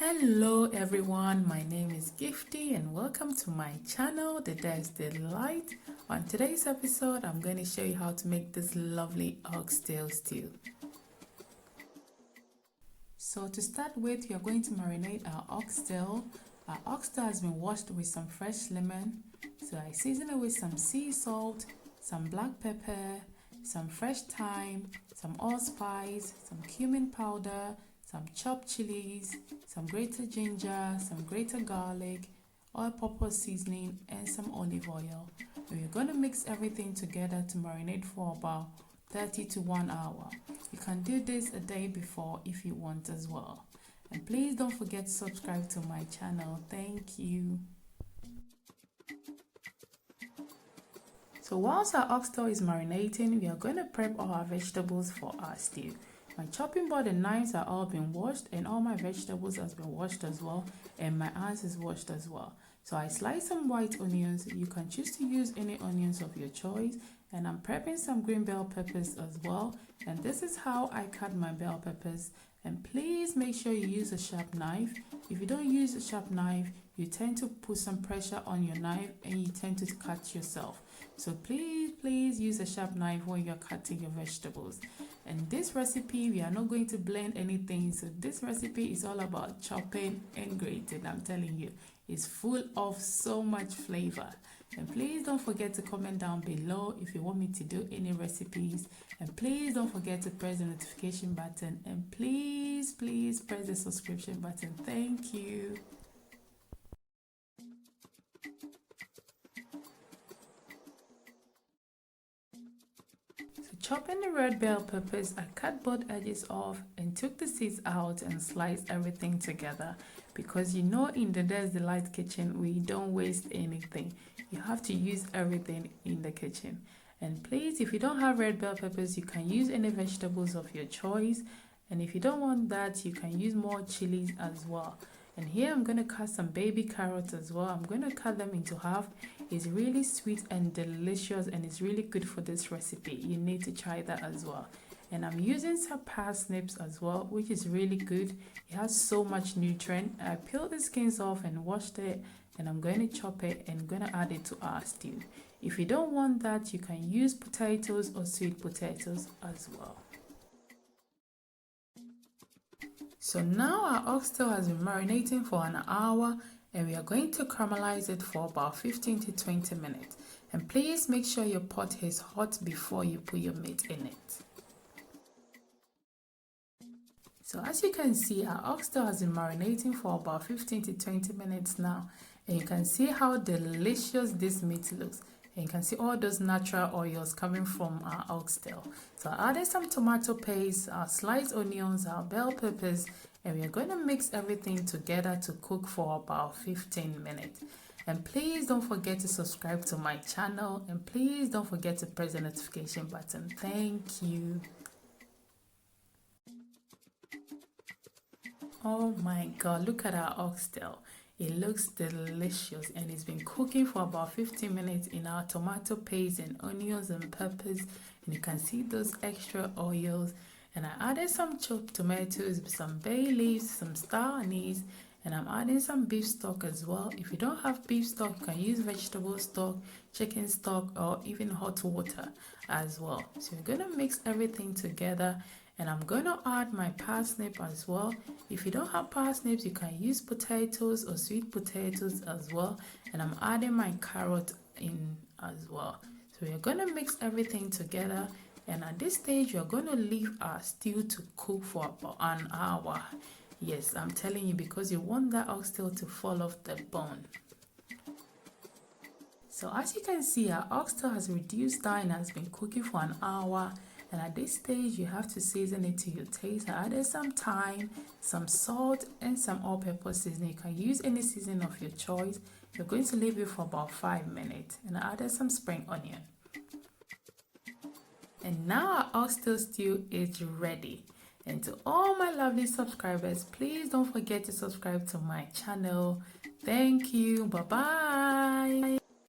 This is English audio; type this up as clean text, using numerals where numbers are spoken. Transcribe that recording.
Hello everyone, my name is Gifty and welcome to my channel, The Day's Delight. On today's episode, I'm going to show you how to make this lovely oxtail stew. So to start with, we are going to marinate our oxtail. Our oxtail has been washed with some fresh lemon. So I season it with some sea salt, some black pepper, some fresh thyme, some allspice, some cumin powder, some chopped chilies, some grated ginger, some grated garlic, all-purpose seasoning, and some olive oil. And we're going to mix everything together to marinate for about 30 to 1 hour. You can do this a day before if you want as well. And please don't forget to subscribe to my channel. Thank you. So whilst our oxtail is marinating, we are going to prep all our vegetables for our stew. My chopping board and knives are all been washed, and all my vegetables has been washed as well, and my anise is washed as well. So I slice some white onions. You can choose to use any onions of your choice, and I'm prepping some green bell peppers as well. And this is how I cut my bell peppers. And please make sure you use a sharp knife. If you don't use a sharp knife, you tend to put some pressure on your knife and you tend to cut yourself. So please use a sharp knife when you're cutting your vegetables. And this recipe, we are not going to blend anything. So this recipe is all about chopping and grating. I'm telling you, it's full of so much flavor. And please don't forget to comment down below if you want me to do any recipes. And please don't forget to press the notification button. And please press the subscription button. Thank you. Chopping the red bell peppers, I cut both edges off and took the seeds out and sliced everything together, because you know in the Day's Delight kitchen we don't waste anything. You have to use everything in the kitchen. And please, if you don't have red bell peppers, you can use any vegetables of your choice. And if you don't want that, you can use more chilies as well. And here I'm going to cut some baby carrots as well. I'm going to cut them into half. It's really sweet and delicious, and it's really good for this recipe. You need to try that as well. And I'm using some parsnips as well, which is really good. It has so much nutrient. I peeled the skins off and washed it, and I'm going to chop it and going to add it to our stew. If you don't want that, you can use potatoes or sweet potatoes as well. So now our oxtail has been marinating for an hour, and we are going to caramelize it for about 15 to 20 minutes. And please make sure your pot is hot before you put your meat in it. So as you can see, our oxtail has been marinating for about 15 to 20 minutes now, and you can see how delicious this meat looks. And you can see all those natural oils coming from our oxtail. So I added some tomato paste, our sliced onions, our bell peppers, and we are going to mix everything together to cook for about 15 minutes. And please don't forget to subscribe to my channel, and please don't forget to press the notification button. Thank you. Oh my God, look at our oxtail. It looks delicious, and it's been cooking for about 15 minutes in our tomato paste and onions and peppers. And you can see those extra oils. And I added some chopped tomatoes, some bay leaves, some star anise, and I'm adding some beef stock as well. If you don't have beef stock, you can use vegetable stock, chicken stock, or even hot water as well. So we're going to mix everything together. And I'm going to add my parsnip as well. If you don't have parsnips, you can use potatoes or sweet potatoes as well. And I'm adding my carrot in as well. So we're going to mix everything together. And at this stage, we're going to leave our stew to cook for about an hour. Yes, I'm telling you, because you want that oxtail to fall off the bone. So as you can see, our oxtail has reduced down and has been cooking for an hour. And at this stage, you have to season it to your taste. I added some thyme, some salt, and some all-purpose seasoning. You can use any seasoning of your choice. You're going to leave it for about 5 minutes. And I added some spring onion. And now our oxtail stew is ready. And to all my lovely subscribers, please don't forget to subscribe to my channel. Thank you. Bye-bye.